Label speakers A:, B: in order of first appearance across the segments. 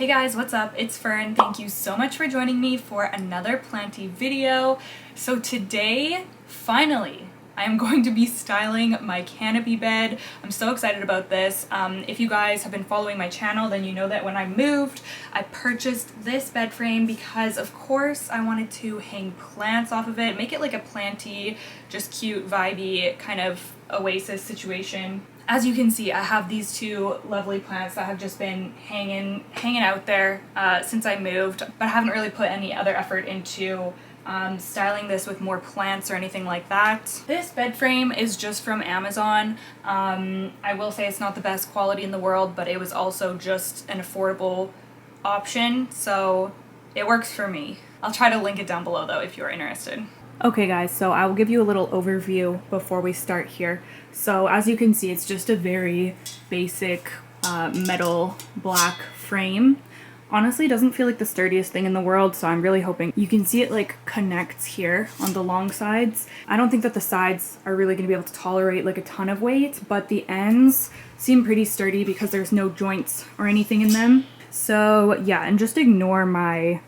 A: Hey guys, what's up? It's Fern. Thank you so much for joining me for another Planty video. So today, finally, I am going to be styling my canopy bed. I'm so excited about this. If you guys have been following my channel, then you know that when I moved, I purchased this bed frame because of course I wanted to hang plants off of it, make it like a planty, just cute, vibey kind of oasis situation. As you can see, I have these two lovely plants that have just been hanging out there since I moved, but I haven't really put any other effort into styling this with more plants or anything like that. This bed frame is just from Amazon. I will say it's not the best quality in the world, but it was also just an affordable option, so it works for me. I'll try to link it down below though if you're interested. Okay guys, so I will give you a little overview before we start here. So as you can see, it's just a very basic metal black frame. Honestly, it doesn't feel like the sturdiest thing in the world, so I'm really hoping you can see it like connects here on the long sides. I don't think that the sides are really going to be able to tolerate like a ton of weight, but the ends seem pretty sturdy because there's no joints or anything in them. So yeah, and just ignore my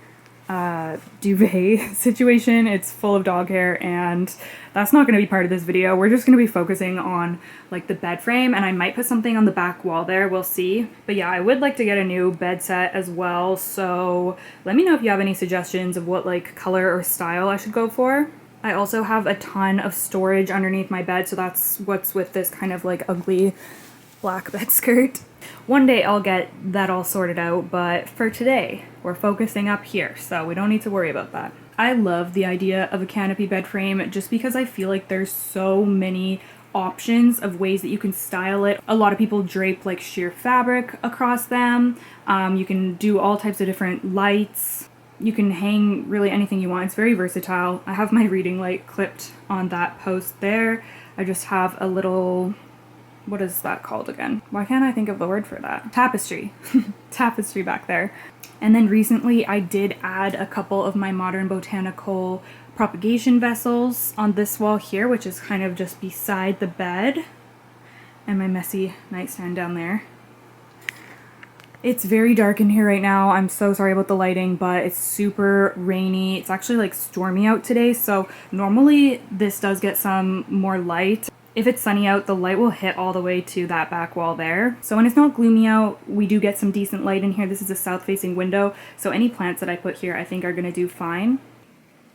A: duvet situation. It's full of dog hair and that's not going to be part of this video. We're just going to be focusing on like the bed frame, and I might put something on the back wall there, we'll see. But yeah, I would like to get a new bed set as well, so let me know if you have any suggestions of what like color or style I should go for. I also have a ton of storage underneath my bed, so that's what's with this kind of like ugly black bed skirt. One day I'll get that all sorted out, but for today we're focusing up here, so we don't need to worry about that. I love the idea of a canopy bed frame just because I feel like there's so many options of ways that you can style it. A lot of people drape like sheer fabric across them. You can do all types of different lights. You can hang really anything you want. It's very versatile. I have my reading light clipped on that post there. I just have a little, what is that called again? Why can't I think of the word for that? Tapestry. Tapestry back there. And then recently I did add a couple of my modern botanical propagation vessels on this wall here, which is kind of just beside the bed, and my messy nightstand down there. It's very dark in here right now. I'm so sorry about the lighting, but it's super rainy. It's actually like stormy out today, so normally this does get some more light. If it's sunny out, the light will hit all the way to that back wall there. So when it's not gloomy out, we do get some decent light in here. This is a south-facing window, so any plants that I put here I think are gonna do fine.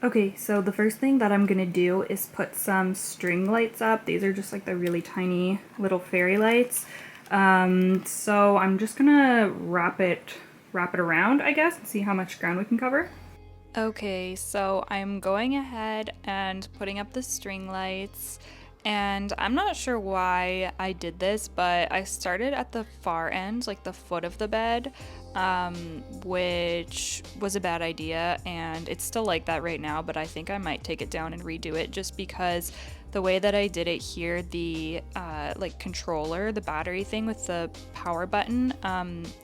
A: Okay, so the first thing that I'm gonna do is put some string lights up. These are just like the really tiny little fairy lights. So I'm just gonna wrap it around, I guess, and see how much ground we can cover. Okay, so I'm going ahead and putting up the string lights. And I'm not sure why I did this, but I started at the far end, like the foot of the bed, which was a bad idea, and it's still like that right now, but I think I might take it down and redo it just because the way that I did it here, the like controller, the battery thing with the power button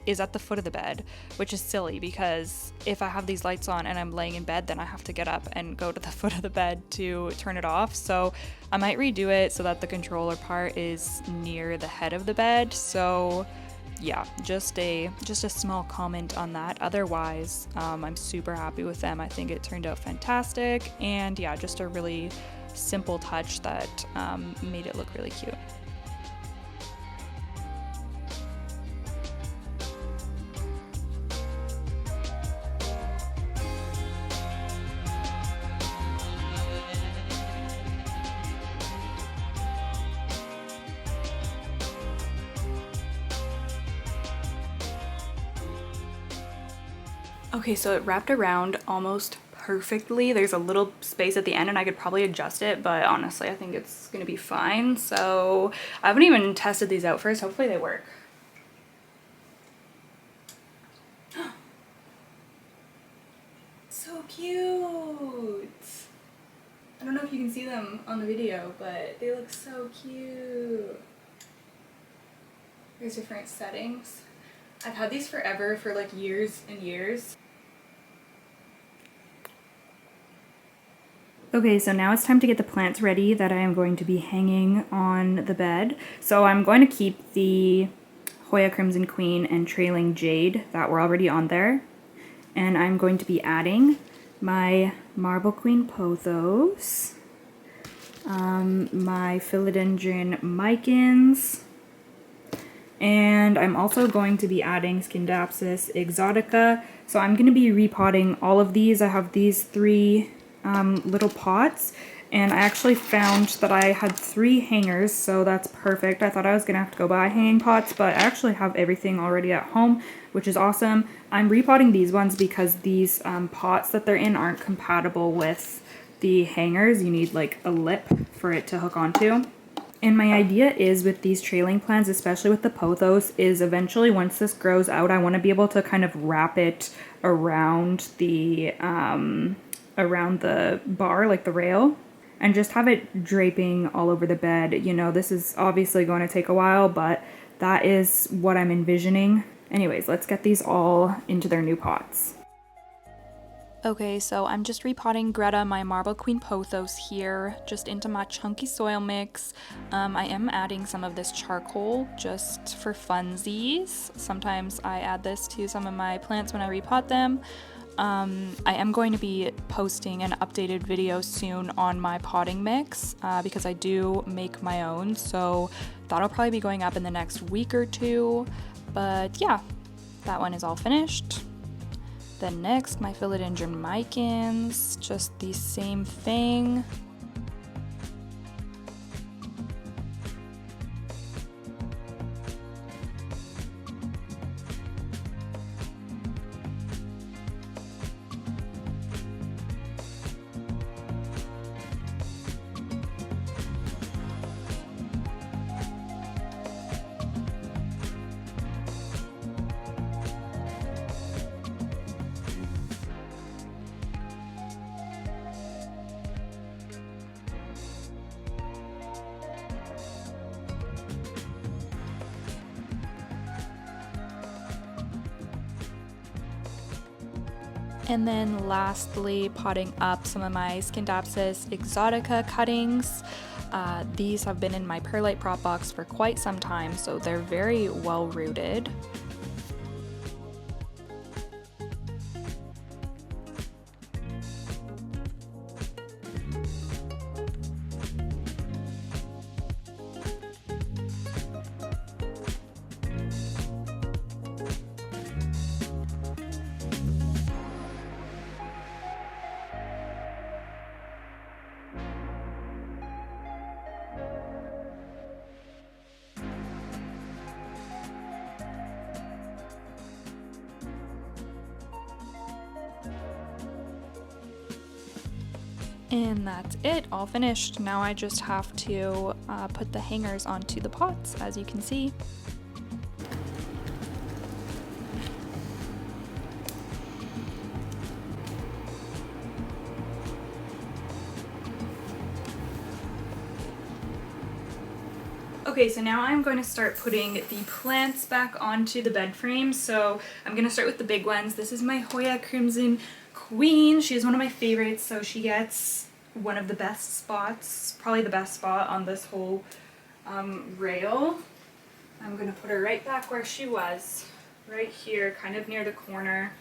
A: is at the foot of the bed, which is silly because if I have these lights on and I'm laying in bed, then I have to get up and go to the foot of the bed to turn it off. So I might redo it so that the controller part is near the head of the bed. So yeah, just a small comment on that. Otherwise, I'm super happy with them. I think it turned out fantastic, and yeah, just a really simple touch that made it look really cute. Okay, so it wrapped around almost perfectly. There's a little space at the end and I could probably adjust it, but honestly I think it's gonna be fine. So I haven't even tested these out first. Hopefully they work. So cute! I don't know if you can see them on the video, but they look so cute. There's different settings. I've had these forever, for like years and years. Okay, so now it's time to get the plants ready that I am going to be hanging on the bed. So I'm going to keep the Hoya Crimson Queen and Trailing Jade that were already on there. And I'm going to be adding my Marble Queen pothos, my Philodendron micans, and I'm also going to be adding Scindapsus exotica. So I'm going to be repotting all of these. I have these 3 little pots, and I actually found that I had 3 hangers, so that's perfect. I thought I was going to have to go buy hanging pots, but I actually have everything already at home, which is awesome. I'm repotting these ones because these pots that they're in aren't compatible with the hangers. You need like a lip for it to hook onto. And my idea is with these trailing plants, especially with the pothos, is eventually once this grows out, I want to be able to kind of wrap it around the bar, like the rail, and just have it draping all over the bed. You know, this is obviously going to take a while, but that is what I'm envisioning. Anyways, let's get these all into their new pots. Okay, so I'm just repotting Greta, my Marble Queen pothos here, just into my chunky soil mix. I am adding some of this charcoal just for funsies. Sometimes I add this to some of my plants when I repot them. I am going to be posting an updated video soon on my potting mix because I do make my own, so that'll probably be going up in the next week or 2. But yeah, that one is all finished. Then next, my Philodendron micans, just the same thing. And then lastly, potting up some of my Scindapsus exotica cuttings. These have been in my perlite prop box for quite some time, so they're very well rooted. And that's it, all finished. Now I just have to put the hangers onto the pots, as you can see. Okay, so now I'm going to start putting the plants back onto the bed frame. So I'm going to start with the big ones. This is my Hoya Crimson Queen. She is one of my favorites, so she gets one of the best spots, probably the best spot on this whole rail. I'm going to put her right back where she was, right here, kind of near the corner.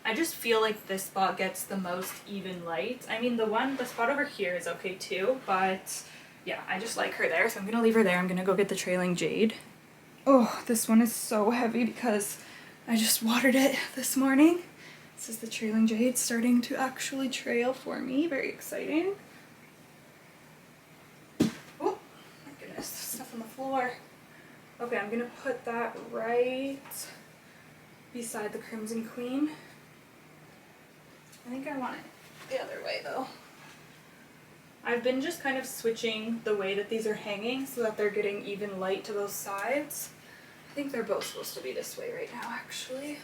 A: I just feel like this spot gets the most even light. I mean, the spot over here is okay too, but yeah, I just like her there, so I'm going to leave her there. I'm going to go get the Trailing Jade. Oh, this one is so heavy because I just watered it this morning. This is the Trailing Jade starting to actually trail for me. Very exciting. Oh, my goodness, stuff on the floor. Okay, I'm going to put that right beside the Crimson Queen. I think I want it the other way though. I've been just kind of switching the way that these are hanging so that they're getting even light to those sides. I think they're both supposed to be this way right now, actually.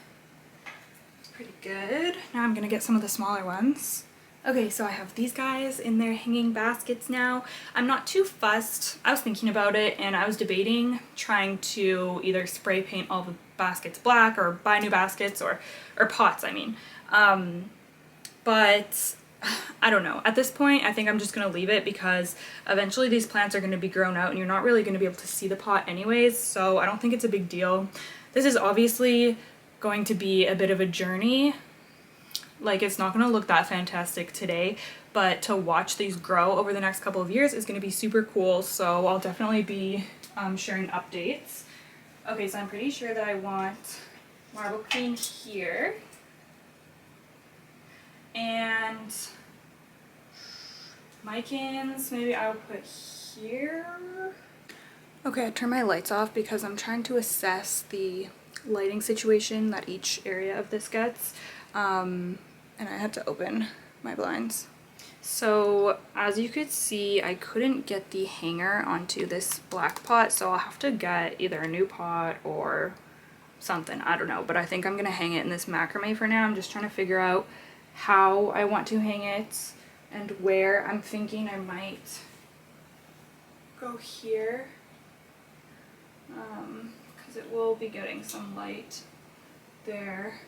A: Pretty good. Now I'm gonna get some of the smaller ones. Okay, so I have these guys in their hanging baskets now. I'm not too fussed. I was thinking about it and I was debating trying to either spray paint all the baskets black or buy new baskets or pots, I mean. But I don't know. At this point, I think I'm just going to leave it because eventually these plants are going to be grown out and you're not really going to be able to see the pot anyways, so I don't think it's a big deal. This is obviously going to be a bit of a journey. Like, it's not going to look that fantastic today, but to watch these grow over the next couple of years is going to be super cool, so I'll definitely be sharing updates. Okay, so I'm pretty sure that I want marble queen here. And micans, maybe I'll put here. Okay, I turned my lights off because I'm trying to assess the lighting situation that each area of this gets. And I had to open my blinds. So as you could see, I couldn't get the hanger onto this black pot, so I'll have to get either a new pot or something, I don't know, but I think I'm gonna hang it in this macrame for now. I'm just trying to figure out how I want to hang it and where. I'm thinking I might go here because it will be getting some light there.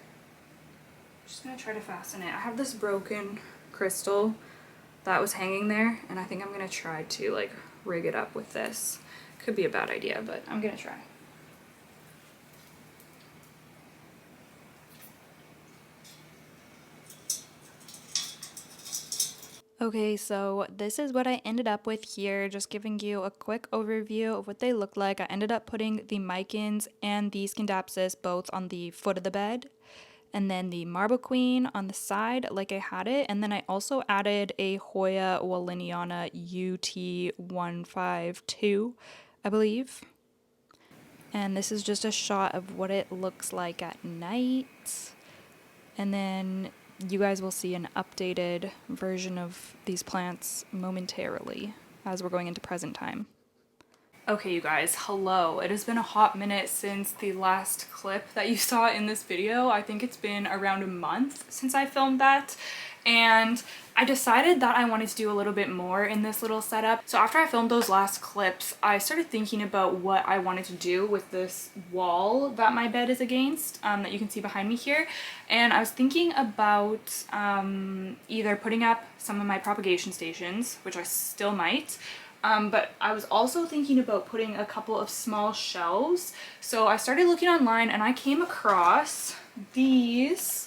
A: Just gonna try to fasten it. I have this broken crystal that was hanging there and I think I'm gonna try to like rig it up with this. Could be a bad idea, but I'm gonna try. Okay, so this is what I ended up with here, just giving you a quick overview of what they look like. I ended up putting the micans and the Scindapsus both on the foot of the bed, and then the marble queen on the side like I had it, and then I also added a Hoya walliniana UT152, I believe. And this is just a shot of what it looks like at night. And then you guys will see an updated version of these plants momentarily as we're going into present time. Okay, you guys, hello. It has been a hot minute since the last clip that you saw in this video. I think it's been around a month since I filmed that. And I decided that I wanted to do a little bit more in this little setup. So after I filmed those last clips, I started thinking about what I wanted to do with this wall that my bed is against, that you can see behind me here. And I was thinking about either putting up some of my propagation stations, which I still might, but I was also thinking about putting a couple of small shelves. So I started looking online and I came across these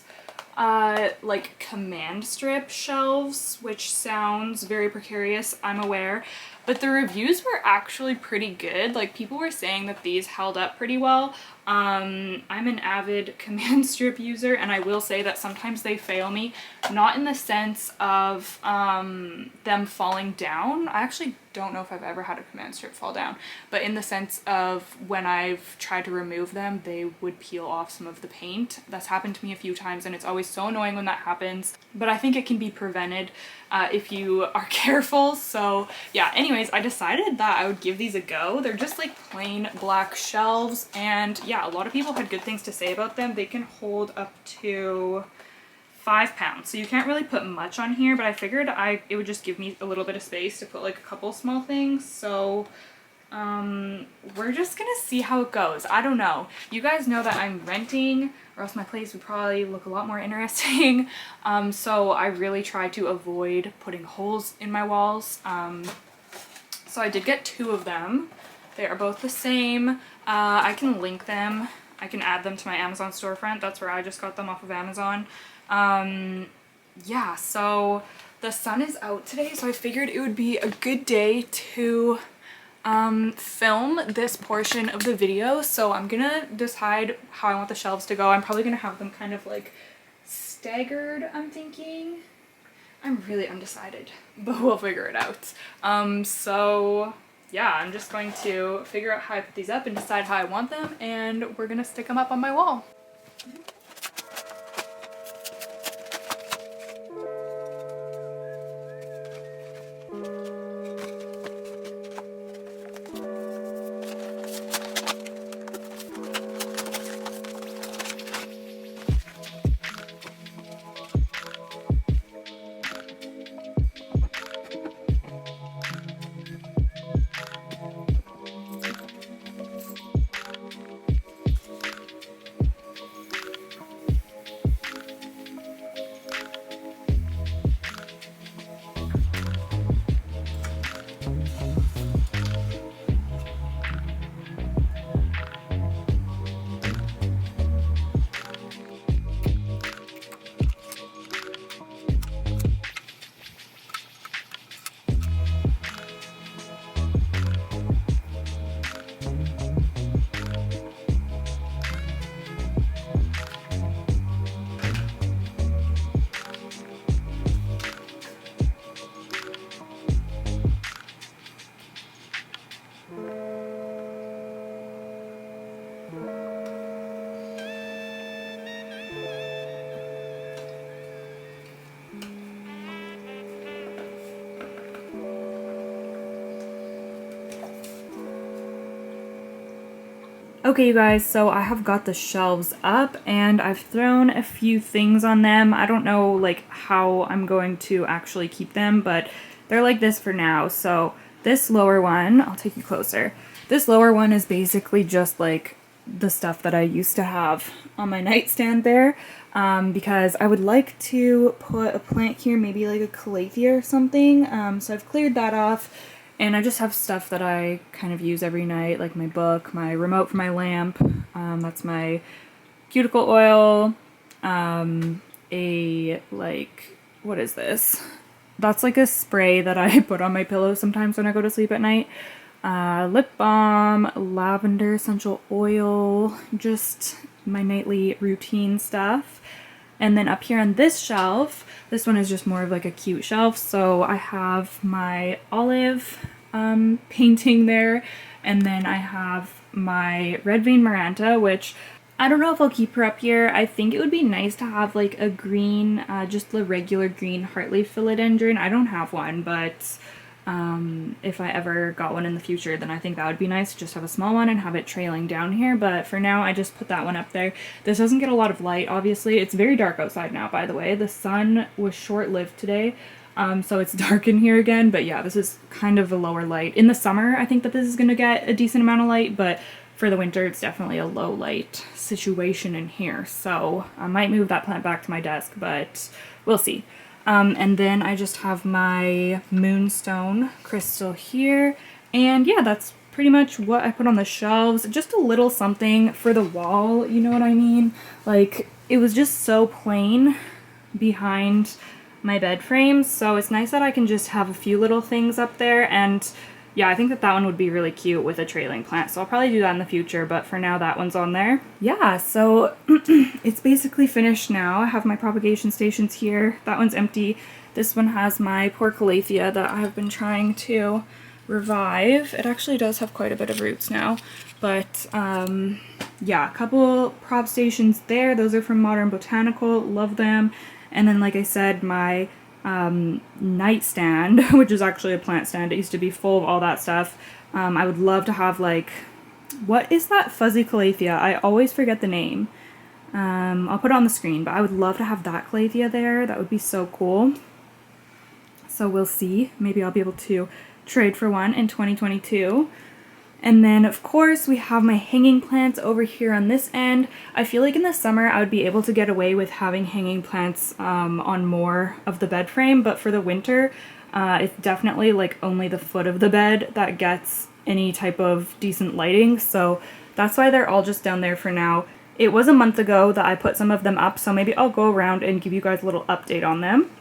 A: like command strip shelves, which sounds very precarious, I'm aware, but the reviews were actually pretty good. Like, people were saying that these held up pretty well. I'm an avid command strip user, and I will say that sometimes they fail me, not in the sense of them falling down. I actually don't know if I've ever had a command strip fall down, but in the sense of when I've tried to remove them, they would peel off some of the paint. That's happened to me a few times, and it's always so annoying when that happens, but I think it can be prevented if you are careful. So yeah, anyways, I decided that I would give these a go. They're just like plain black shelves, and yeah, a lot of people had good things to say about them. They can hold up to 5 pounds, so you can't really put much on here, but I figured it would just give me a little bit of space to put like a couple small things. So we're just gonna see how it goes. I don't know. You guys know that I'm renting, or else my place would probably look a lot more interesting. So I really try to avoid putting holes in my walls. So I did get 2 of them. They are both the same. I can link them. I can add them to my Amazon storefront. That's where I just got them off of Amazon. Yeah, so the sun is out today, so I figured it would be a good day to film this portion of the video. So I'm gonna decide how I want the shelves to go. I'm probably gonna have them kind of like staggered, I'm thinking. I'm really undecided, but we'll figure it out. So yeah, I'm just going to figure out how I put these up and decide how I want them, and we're gonna stick them up on my wall. Okay, you guys, so I have got the shelves up and I've thrown a few things on them. I don't know like how I'm going to actually keep them, but they're like this for now. So this lower one, I'll take you closer. This lower one is basically just like the stuff that I used to have on my nightstand there, because I would like to put a plant here, maybe like a calathea or something. So I've cleared that off. And I just have stuff that I kind of use every night, like my book, my remote for my lamp, that's my cuticle oil, what is this? That's like a spray that I put on my pillow sometimes when I go to sleep at night. Lip balm, lavender essential oil, just my nightly routine stuff. And then up here on this shelf, this one is just more of like a cute shelf. So I have my olive painting there. And then I have my red vein maranta, which I don't know if I'll keep her up here. I think it would be nice to have like a green, just the regular green heartleaf philodendron. I don't have one, but if I ever got one in the future, then I think that would be nice, just have a small one and have it trailing down here. But for now, I just put that one up there. This doesn't get a lot of light, obviously. It's very dark outside now, by the way. The sun was short-lived today, so it's dark in here again. But yeah, this is kind of a lower light. In the summer, I think that this is going to get a decent amount of light, but for the winter, it's definitely a low light situation in here. So I might move that plant back to my desk, but we'll see. And then I just have my moonstone crystal here. And yeah, that's pretty much what I put on the shelves. Just a little something for the wall, you know what I mean? Like, it was just so plain behind my bed frames. So it's nice that I can just have a few little things up there. And yeah, I think that that one would be really cute with a trailing plant. So I'll probably do that in the future, but for now that one's on there. Yeah, so it's basically finished now. I have my propagation stations here. That one's empty. This one has my poor calathea that I have been trying to revive. It actually does have quite a bit of roots now, but yeah, a couple prop stations there. Those are from Modern Botanical, love them. And then like I said, my nightstand, which is actually a plant stand. It used to be full of all that stuff. I would love to have like, what is that fuzzy calathea? I always forget the name. I'll put it on the screen, but I would love to have that calathea there. That would be so cool. So we'll see. Maybe I'll be able to trade for one in 2022. And then, of course, we have my hanging plants over here on this end. I feel like in the summer I would be able to get away with having hanging plants on more of the bed frame, but for the winter, it's definitely like only the foot of the bed that gets any type of decent lighting, so that's why they're all just down there for now. It was a month ago that I put some of them up, so maybe I'll go around and give you guys a little update on them.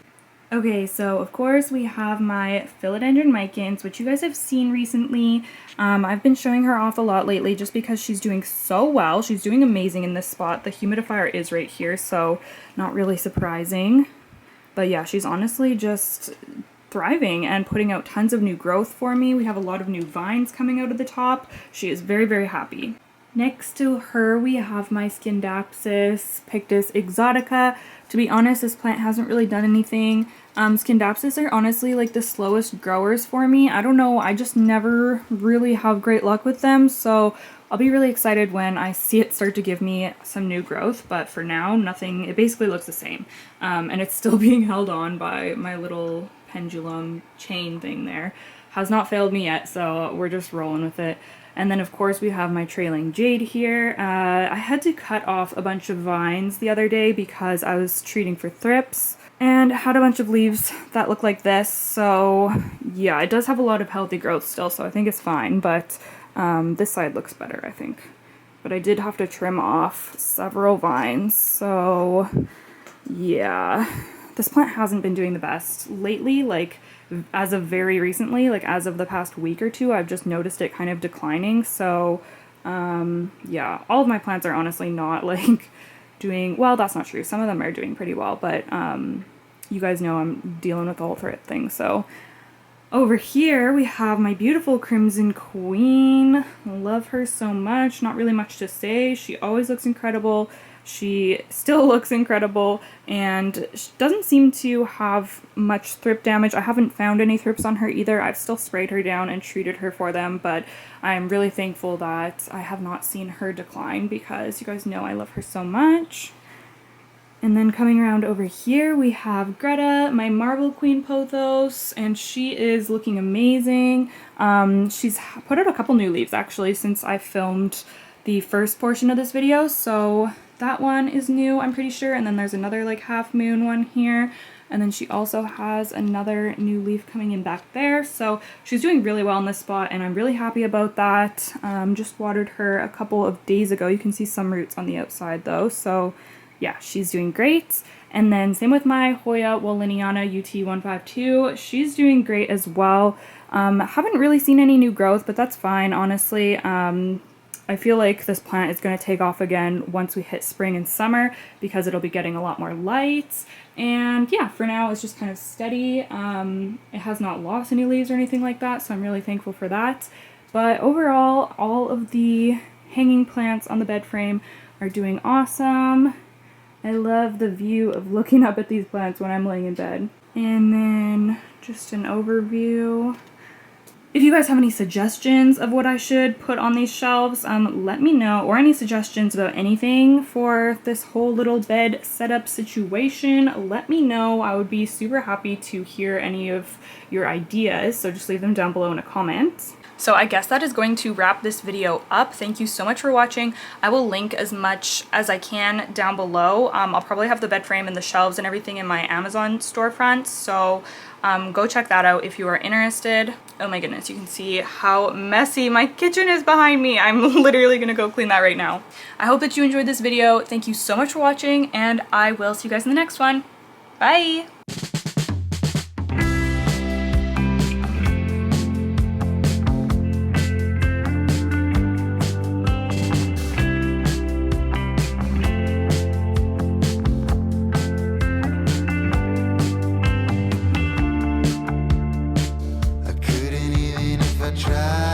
A: Okay, so of course we have my Philodendron micans, which you guys have seen recently. I've been showing her off a lot lately just because she's doing so well. She's doing amazing in this spot. The humidifier is right here, so not really surprising. But yeah, she's honestly just thriving and putting out tons of new growth for me. We have a lot of new vines coming out of the top. She is very, very happy. Next to her, we have my Scindapsus, pictus, exotica. To be honest, this plant hasn't really done anything. Scindapsus are honestly like the slowest growers for me. I don't know, I just never really have great luck with them, so I'll be really excited when I see it start to give me some new growth, but for now, nothing. It basically looks the same. And it's still being held on by my little pendulum chain thing there. Has not failed me yet, so we're just rolling with it. And then of course we have my trailing jade here. I had to cut off a bunch of vines the other day because I was treating for thrips and had a bunch of leaves that look like this. So yeah, it does have a lot of healthy growth still, so I think it's fine, but this side looks better, I think. But I did have to trim off several vines, so yeah. This plant hasn't been doing the best lately, like as of very recently, like as of the past week or two, I've just noticed it kind of declining. So yeah, all of my plants are honestly not like doing well. That's not true. Some of them are doing pretty well, but you guys know I'm dealing with the whole threat thing. So over here we have my beautiful Crimson Queen. Love her so much. Not really much to say. She always looks incredible. She still looks incredible and she doesn't seem to have much thrip damage. I haven't found any thrips on her either. I've still sprayed her down and treated her for them, but I'm really thankful that I have not seen her decline because you guys know I love her so much. And then coming around over here, we have Greta, my Marble Queen pothos, and she is looking amazing. She's put out a couple new leaves actually since I filmed the first portion of this video, so that one is new, I'm pretty sure, and then there's another like half moon one here, and then she also has another new leaf coming in back there, so she's doing really well in this spot, and I'm really happy about that. Just watered her a couple of days ago. You can see some roots on the outside though, so yeah, she's doing great. And then same with my Hoya walliniana UT152. She's doing great as well. Haven't really seen any new growth, but that's fine, honestly. I feel like this plant is going to take off again once we hit spring and summer because it'll be getting a lot more light. And yeah, for now it's just kind of steady. It has not lost any leaves or anything like that, so I'm really thankful for that. But overall, all of the hanging plants on the bed frame are doing awesome. I love the view of looking up at these plants when I'm laying in bed. And then just an overview. If you guys have any suggestions of what I should put on these shelves, let me know, or any suggestions about anything for this whole little bed setup situation, let me know. I would be super happy to hear any of your ideas, so just leave them down below in a comment. So I guess that is going to wrap this video up. Thank you so much for watching. I will link as much as I can down below. I'll probably have the bed frame and the shelves and everything in my Amazon storefront, so go check that out if you are interested. Oh my goodness, you can see how messy my kitchen is behind me. I'm literally gonna go clean that right now. I hope that you enjoyed this video. Thank you so much for watching, and I will see you guys in the next one. Bye!
B: Try